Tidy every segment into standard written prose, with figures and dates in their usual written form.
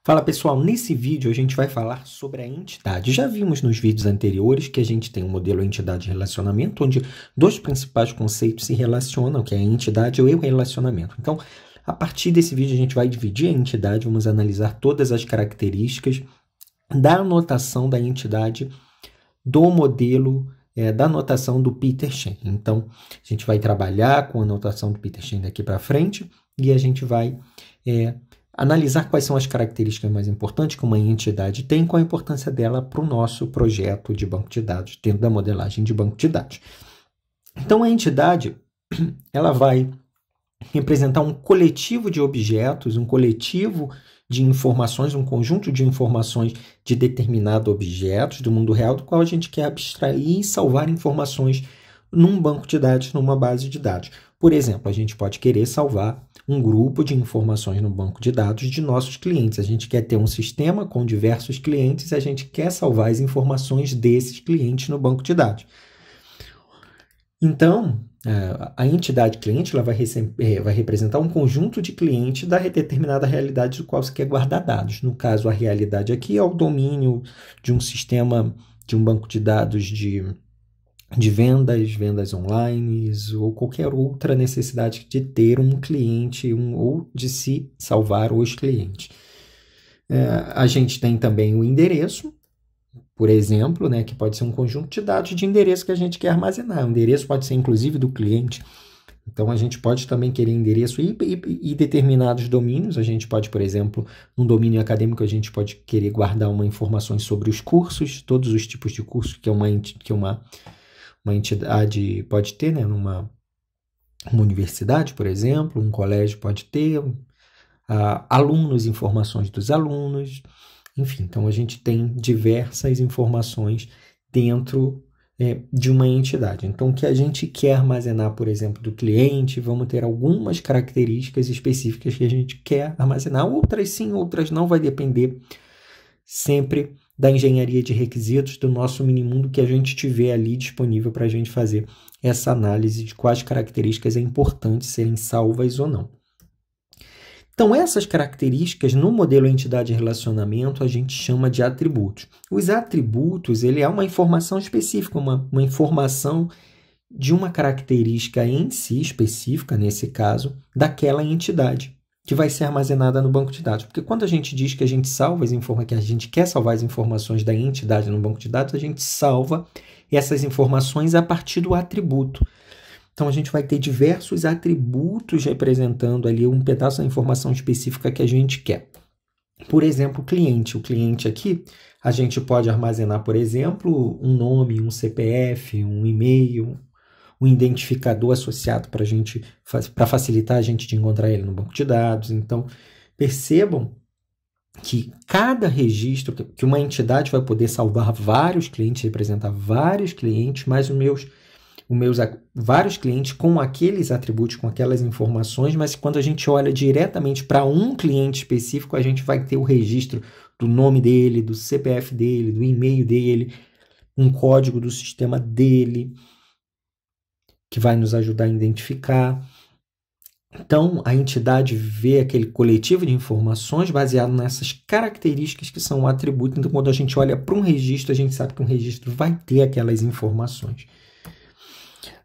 Fala pessoal, nesse vídeo a gente vai falar sobre a entidade. Já vimos nos vídeos anteriores que a gente tem um modelo entidade-relacionamento, onde dois principais conceitos se relacionam, que é a entidade e o relacionamento. Então, a partir desse vídeo a gente vai dividir a entidade, vamos analisar todas as características da anotação da entidade do modelo, da anotação do Peter Shen. Então, a gente vai trabalhar com a anotação do Peter Shen daqui para frente e a gente vai analisar quais são as características mais importantes que uma entidade tem, qual a importância dela para o nosso projeto de banco de dados, dentro da modelagem de banco de dados. Então, a entidade ela vai representar um coletivo de objetos, um coletivo de informações, um conjunto de informações de determinados objetos do mundo real, do qual a gente quer abstrair e salvar informações num banco de dados, numa base de dados. Por exemplo, a gente pode querer salvar um grupo de informações no banco de dados de nossos clientes. A gente quer ter um sistema com diversos clientes, a gente quer salvar as informações desses clientes no banco de dados. Então, a entidade cliente ela vai representar um conjunto de clientes da determinada realidade do qual você quer guardar dados. No caso, a realidade aqui é o domínio de um sistema, de um banco de dados de vendas online ou qualquer outra necessidade de ter um cliente ou de se salvar os clientes. A gente tem também o endereço, por exemplo, que pode ser um conjunto de dados de endereço que a gente quer armazenar. O endereço pode ser inclusive do cliente. Então, a gente pode também querer endereço e determinados domínios. A gente pode, por exemplo, num domínio acadêmico, a gente pode querer guardar informações sobre os cursos, todos os tipos de cursos que uma entidade pode ter, uma universidade, por exemplo, um colégio pode ter, alunos, informações dos alunos, enfim. Então, a gente tem diversas informações dentro de uma entidade. Então, o que a gente quer armazenar, por exemplo, do cliente, vamos ter algumas características específicas que a gente quer armazenar, outras sim, outras não, vai depender sempre da engenharia de requisitos do nosso minimundo que a gente tiver ali disponível para a gente fazer essa análise de quais características é importante serem salvas ou não. Então, essas características no modelo entidade-relacionamento a gente chama de atributos. Os atributos, ele é uma informação específica, uma informação de uma característica em si específica, nesse caso, daquela entidade que vai ser armazenada no banco de dados. Porque quando a gente diz que a gente salva as informações, que a gente quer salvar as informações da entidade no banco de dados, a gente salva essas informações a partir do atributo. Então, a gente vai ter diversos atributos representando ali um pedaço da informação específica que a gente quer. Por exemplo, o cliente. O cliente aqui, a gente pode armazenar, por exemplo, um nome, um CPF, um e-mail, um identificador associado para facilitar a gente de encontrar ele no banco de dados. Então, percebam que cada registro, que uma entidade vai poder salvar vários clientes, representar vários clientes, mas os meus vários clientes com aqueles atributos, com aquelas informações, mas quando a gente olha diretamente para um cliente específico, a gente vai ter o registro do nome dele, do CPF dele, do e-mail dele, um código do sistema dele, que vai nos ajudar a identificar. Então, a entidade vê aquele coletivo de informações baseado nessas características que são o atributo. Então, quando a gente olha para um registro, a gente sabe que um registro vai ter aquelas informações.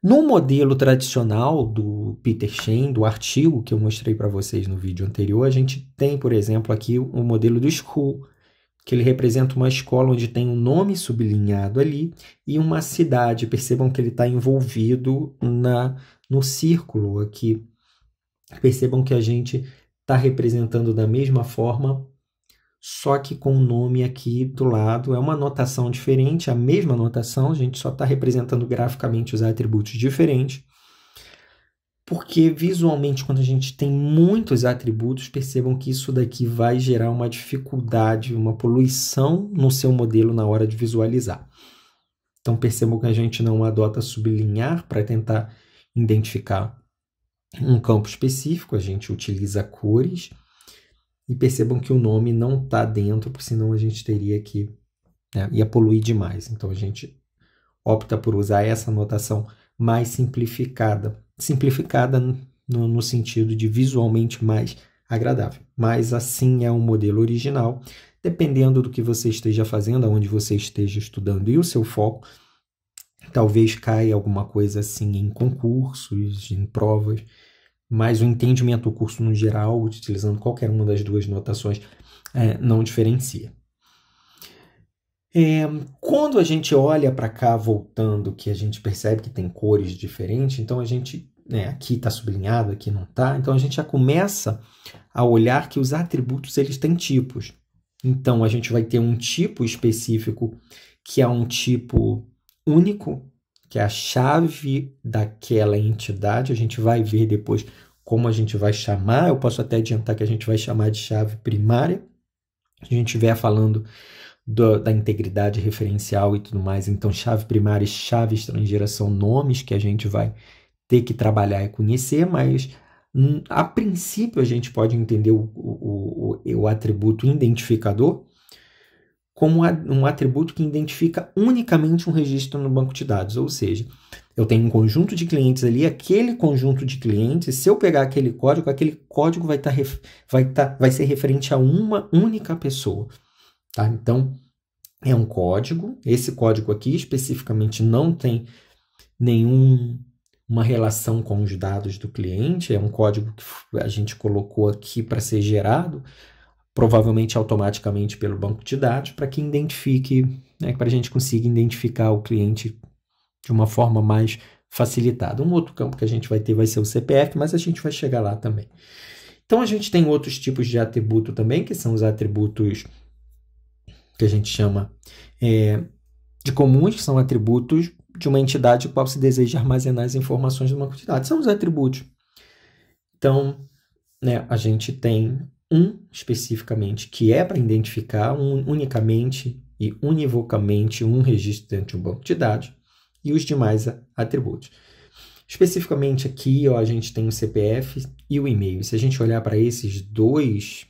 No modelo tradicional do Peter Shen, do artigo que eu mostrei para vocês no vídeo anterior, a gente tem, por exemplo, aqui o modelo do School, que ele representa uma escola onde tem um nome sublinhado ali e uma cidade. Percebam que ele está envolvido no círculo aqui. Percebam que a gente está representando da mesma forma, só que com o nome aqui do lado. É uma notação diferente, a mesma notação, a gente só está representando graficamente os atributos diferentes. Porque visualmente, quando a gente tem muitos atributos, percebam que isso daqui vai gerar uma dificuldade, uma poluição no seu modelo na hora de visualizar. Então, percebam que a gente não adota sublinhar para tentar identificar um campo específico, a gente utiliza cores. E percebam que o nome não está dentro, porque senão a gente teria que... ia poluir demais. Então, a gente opta por usar essa notação mais simplificada. Simplificada no sentido de visualmente mais agradável. Mas assim é o modelo original, dependendo do que você esteja fazendo, aonde você esteja estudando e o seu foco, talvez caia alguma coisa assim em concursos, em provas, mas o entendimento do curso no geral, utilizando qualquer uma das duas notações, não diferencia. Quando a gente olha para cá, voltando, que a gente percebe que tem cores diferentes, então a gente, aqui está sublinhado, aqui não está, então a gente já começa a olhar que os atributos eles têm tipos. Então a gente vai ter um tipo específico que é um tipo único, que é a chave daquela entidade. A gente vai ver depois como a gente vai chamar. Eu posso até adiantar que a gente vai chamar de chave primária. A gente estiver falando da integridade referencial e tudo mais. Então, chave primária e chave estrangeira são nomes que a gente vai ter que trabalhar e conhecer, mas a princípio a gente pode entender o atributo identificador como um atributo que identifica unicamente um registro no banco de dados, ou seja, eu tenho um conjunto de clientes ali, aquele conjunto de clientes, se eu pegar aquele código vai ser referente a uma única pessoa. Tá? Então, é um código, esse código aqui especificamente não tem nenhuma relação com os dados do cliente, é um código que a gente colocou aqui para ser gerado, provavelmente automaticamente pelo banco de dados, para que identifique, para a gente consiga identificar o cliente de uma forma mais facilitada. Um outro campo que a gente vai ter vai ser o CPF, mas a gente vai chegar lá também. Então, a gente tem outros tipos de atributo também, que são os atributos que a gente chama de comuns, que são atributos de uma entidade com a qual se deseja armazenar as informações de uma quantidade. São os atributos. Então, a gente tem especificamente que é para identificar unicamente e univocamente um registro dentro de um banco de dados e os demais atributos. Especificamente aqui, a gente tem o CPF e o e-mail. Se a gente olhar para esses dois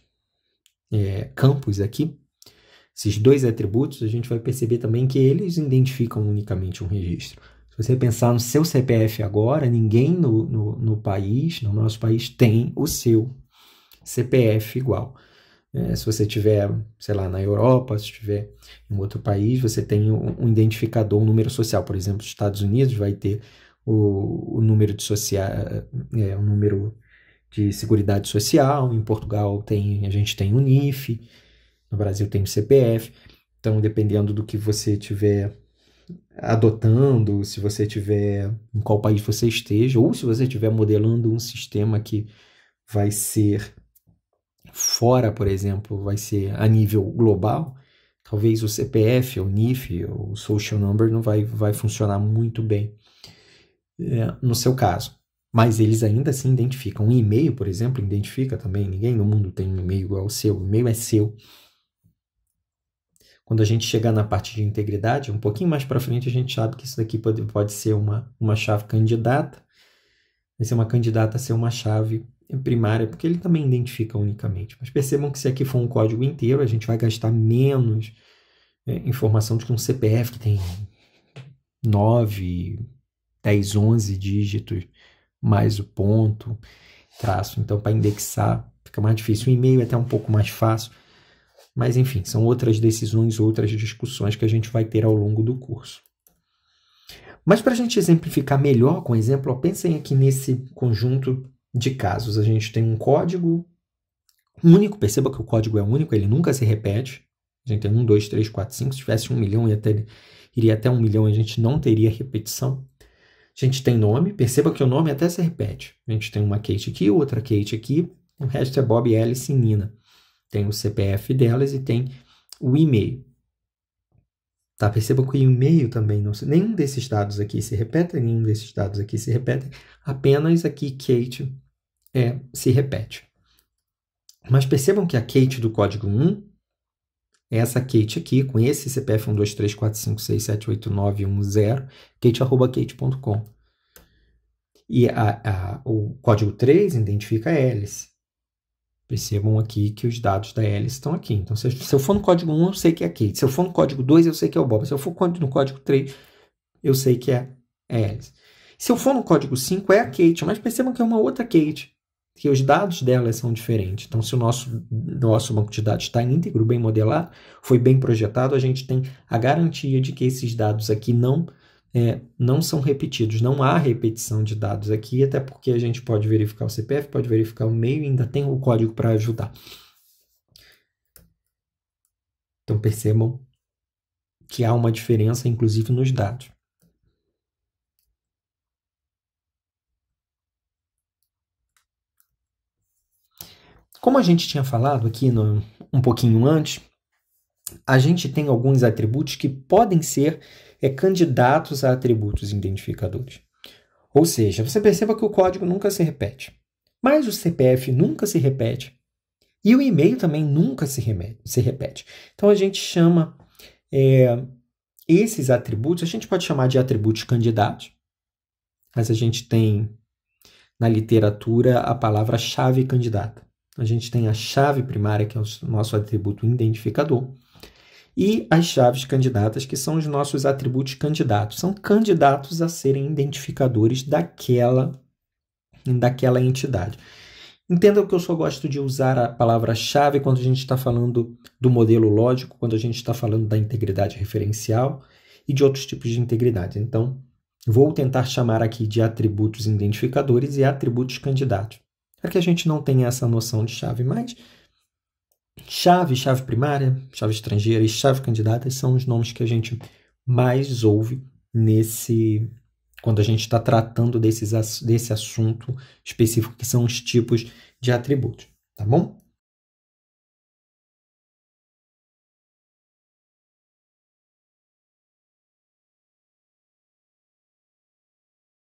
campos aqui, esses dois atributos, a gente vai perceber também que eles identificam unicamente um registro. Se você pensar no seu CPF agora, ninguém no nosso país, tem o seu CPF igual. Se você estiver, sei lá, na Europa, se estiver em outro país, você tem um identificador, um número social. Por exemplo, nos Estados Unidos vai ter o número o número de seguridade social. Em Portugal a gente tem o NIF. No Brasil tem o CPF. Então, dependendo do que você estiver adotando, se você estiver em qual país você esteja, ou se você estiver modelando um sistema que vai ser fora, por exemplo, vai ser a nível global, talvez o CPF, o NIF, o Social Number não vai funcionar muito bem no seu caso. Mas eles ainda assim identificam. Um e-mail, por exemplo, identifica também. Ninguém no mundo tem um e-mail igual ao seu. O e-mail é seu. Quando a gente chegar na parte de integridade, um pouquinho mais para frente, a gente sabe que isso daqui pode ser uma chave candidata. Vai ser uma candidata a ser uma chave primária, porque ele também identifica unicamente. Mas percebam que se aqui for um código inteiro, a gente vai gastar menos informação do que um CPF que tem 9, 10, 11 dígitos, mais o ponto, traço. Então, para indexar, fica mais difícil. O e-mail é até um pouco mais fácil. Mas, enfim, são outras decisões, outras discussões que a gente vai ter ao longo do curso. Mas para a gente exemplificar melhor com exemplo, pensem aqui nesse conjunto de casos. A gente tem um código único, perceba que o código é único, ele nunca se repete. A gente tem 1, 2, 3, 4, 5, se tivesse 1 milhão, iria até 1 milhão, a gente não teria repetição. A gente tem nome, perceba que o nome até se repete. A gente tem uma Kate aqui, outra Kate aqui, o resto é Bob, Alice e Nina. Tem o CPF delas e tem o e-mail. Tá? Perceba que o e-mail também não... Nenhum desses dados aqui se repete, nenhum desses dados aqui se repete. Apenas aqui Kate se repete. Mas percebam que a Kate do código 1 é essa Kate aqui, com esse CPF 12345678910, kate@kate.com. E o código 3 identifica a Alice. Percebam aqui que os dados da Alice estão aqui. Então, se eu for no código 1, eu sei que é a Kate. Se eu for no código 2, eu sei que é o Bob. Se eu for no código 3, eu sei que é a Alice. Se eu for no código 5, é a Kate. Mas percebam que é uma outra Kate. que os dados delas são diferentes. Então, se o nosso banco de dados está íntegro, bem modelado, foi bem projetado, a gente tem a garantia de que esses dados aqui não são repetidos, não há repetição de dados aqui, até porque a gente pode verificar o CPF, pode verificar o e-mail e ainda tem o código para ajudar. Então, percebam que há uma diferença, inclusive, nos dados. Como a gente tinha falado aqui um pouquinho antes, a gente tem alguns atributos que podem ser candidatos a atributos identificadores. Ou seja, você perceba que o código nunca se repete, mas o CPF nunca se repete e o e-mail também nunca se repete. Então, a gente chama esses atributos, a gente pode chamar de atributos candidatos, mas a gente tem na literatura a palavra-chave candidata. A gente tem a chave primária, que é o nosso atributo identificador, e as chaves candidatas, que são os nossos atributos candidatos. São candidatos a serem identificadores daquela entidade. Entenda que eu só gosto de usar a palavra-chave quando a gente está falando do modelo lógico, quando a gente está falando da integridade referencial e de outros tipos de integridade. Então, vou tentar chamar aqui de atributos identificadores e atributos candidatos, para que a gente não tenha essa noção de chave, mas chave primária, chave estrangeira e chave candidata são os nomes que a gente mais ouve quando a gente está tratando desse assunto específico, que são os tipos de atributos, tá bom?